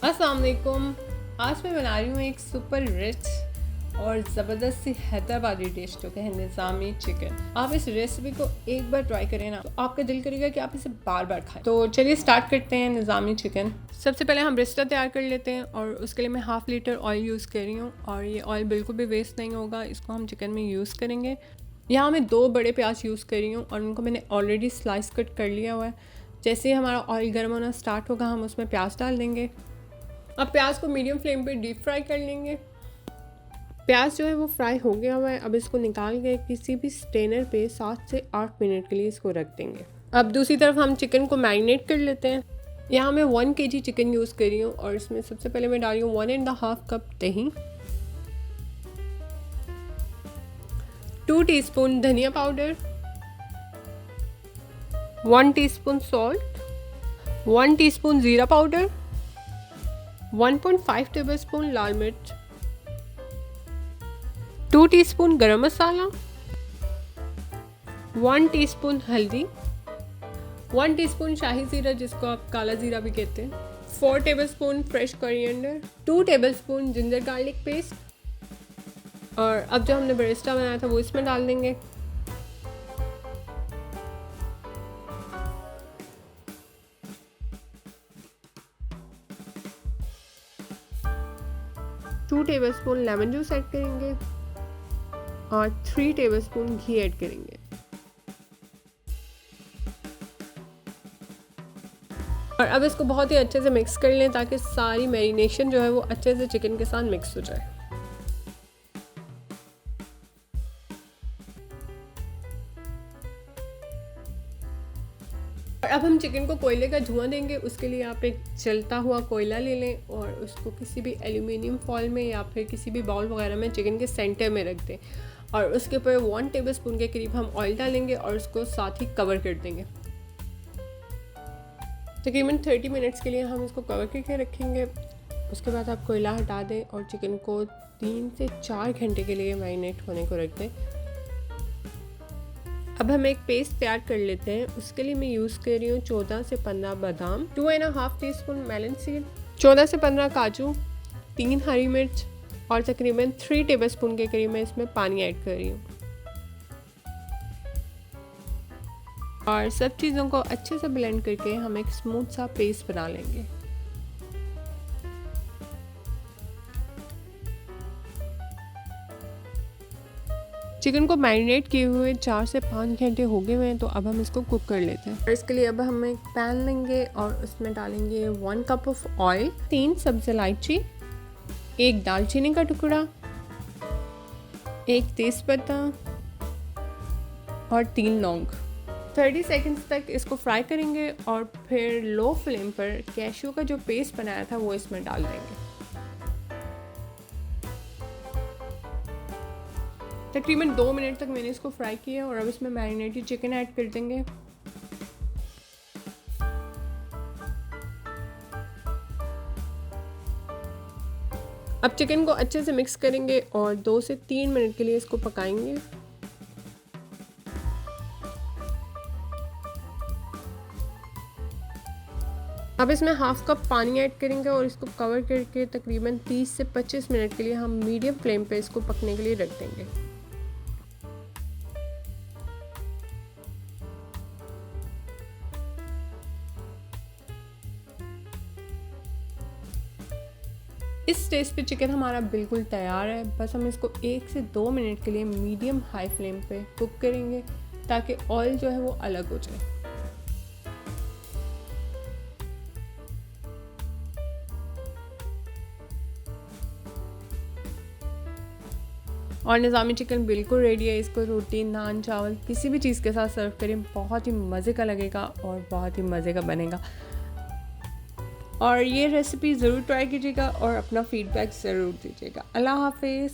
अस्सलाम वालेकुम। आज मैं बना रही हूँ एक सुपर रिच और ज़बरदस्त सी हैदराबादी डिश जो है निज़ामी चिकन। आप इस रेसिपी को एक बार ट्राई करें ना तो आपका दिल करेगा कि आप इसे बार बार खाएं। तो चलिए स्टार्ट करते हैं निज़ामी चिकन। सबसे पहले हम ब्रिस्टा तैयार कर लेते हैं और उसके लिए मैं हाफ़ लीटर ऑयल यूज़ कर रही हूँ और ये ऑयल बिल्कुल भी वेस्ट नहीं होगा, इसको हम चिकन में यूज़ करेंगे। यहाँ मैं 2 बड़े प्याज यूज़ कर रही हूँ और उनको मैंने ऑलरेडी स्लाइस कट कर लिया हुआ है। जैसे ही हमारा ऑयल गर्म होना स्टार्ट होगा हम उसमें प्याज डाल देंगे। अब प्याज को मीडियम फ्लेम पे डीप फ्राई कर लेंगे। प्याज जो है वो फ्राई हो गया हुआ है। अब इसको निकाल के किसी भी स्ट्रेनर पे 7 से 8 मिनट के लिए इसको रख देंगे। अब दूसरी तरफ हम चिकन को मैरिनेट कर लेते हैं। यहाँ मैं 1 kg चिकन यूज़ कर रही हूँ और इसमें सबसे पहले मैं डाली हूँ 1.5 कप दही, 2 टीस्पून धनिया पाउडर, 1 टीस्पून सॉल्ट, 1 टीस्पून ज़ीरा पाउडर, 1.5 टेबलस्पून लाल मिर्च, 2 टीस्पून गरम मसाला, 1 टीस्पून हल्दी, 1 टीस्पून शाही ज़ीरा जिसको आप काला ज़ीरा भी कहते हैं, 4 tablespoon fresh coriander, 2 tablespoon ginger garlic paste. और अब जो हमने बरिस्टा बनाया था वो इसमें डाल देंगे। Two tablespoon lemon juice add करेंगे और 3 टेबलस्पून घी ऐड करेंगे। और अब इसको बहुत ही अच्छे से मिक्स कर लें ताकि सारी मैरिनेशन जो है वो अच्छे से चिकन के साथ मिक्स हो जाए। और अब हम चिकन को कोयले का धुआं देंगे। उसके लिए आप एक जलता हुआ कोयला ले लें और उसको किसी भी एल्यूमिनियम फॉइल में या फिर किसी भी बाउल वगैरह में चिकन के सेंटर में रख दें और उसके ऊपर 1 टेबलस्पून के करीब हम ऑयल डालेंगे और उसको साथ ही कवर कर देंगे। तकरीबन 30 मिनट्स के लिए हम इसको कवर करके रखेंगे। उसके बाद आप कोयला हटा दें और चिकन को 3 से 4 घंटे के लिए मैरिनेट होने को रख दें। अब हम एक पेस्ट तैयार कर लेते हैं। उसके लिए मैं यूज़ कर रही हूँ 14 से 15 बादाम, 2.5 टीस्पून मेलन सीड, 14 से 15 काजू, 3 हरी मिर्च और तकरीबन 3 टेबलस्पून के करीब मैं इसमें पानी ऐड कर रही हूँ। और सब चीज़ों को अच्छे से ब्लेंड करके हम एक स्मूथ सा पेस्ट बना लेंगे। चिकन को मैरिनेट किए हुए 4 से 5 घंटे हो गए हुए हैं, तो अब हम इसको कुक कर लेते हैं। और इसके लिए अब हम एक पैन लेंगे और उसमें डालेंगे 1 कप ऑफ ऑयल, 3 सब्ज़ इलायची, 1 दालचीनी का टुकड़ा, 1 तेज़पत्ता और 3 लौंग। 30 सेकंड्स तक इसको फ्राई करेंगे और फिर लो फ्लेम पर कैश्यू का जो पेस्ट बनाया था वो इसमें डाल देंगे। तकरीबन 2 मिनट तक मैंने इसको फ्राई किया और अब इसमें मैरिनेटेड चिकन ऐड कर देंगे। अब चिकन को अच्छे से मिक्स करेंगे और 2 से 3 मिनट के लिए इसको पकाएंगे। अब इसमें हाफ कप पानी ऐड करेंगे और इसको कवर करके तकरीबन 30 से 25 मिनट के लिए हम मीडियम फ्लेम पे इसको पकने के लिए रख देंगे। इस स्टेज पे चिकन हमारा बिल्कुल तैयार है। बस हम इसको 1 से 2 मिनट के लिए मीडियम हाई फ्लेम पे कुक करेंगे ताकि ऑयल जो है वो अलग हो जाए। और निज़ामी चिकन बिल्कुल रेडी है। इसको रोटी, नान, चावल किसी भी चीज़ के साथ सर्व करें, बहुत ही मज़े का लगेगा और बहुत ही मज़े का बनेगा। और ये रेसिपी ज़रूर ट्राई कीजिएगा और अपना फीडबैक ज़रूर दीजिएगा। अल्लाह हाफिज़।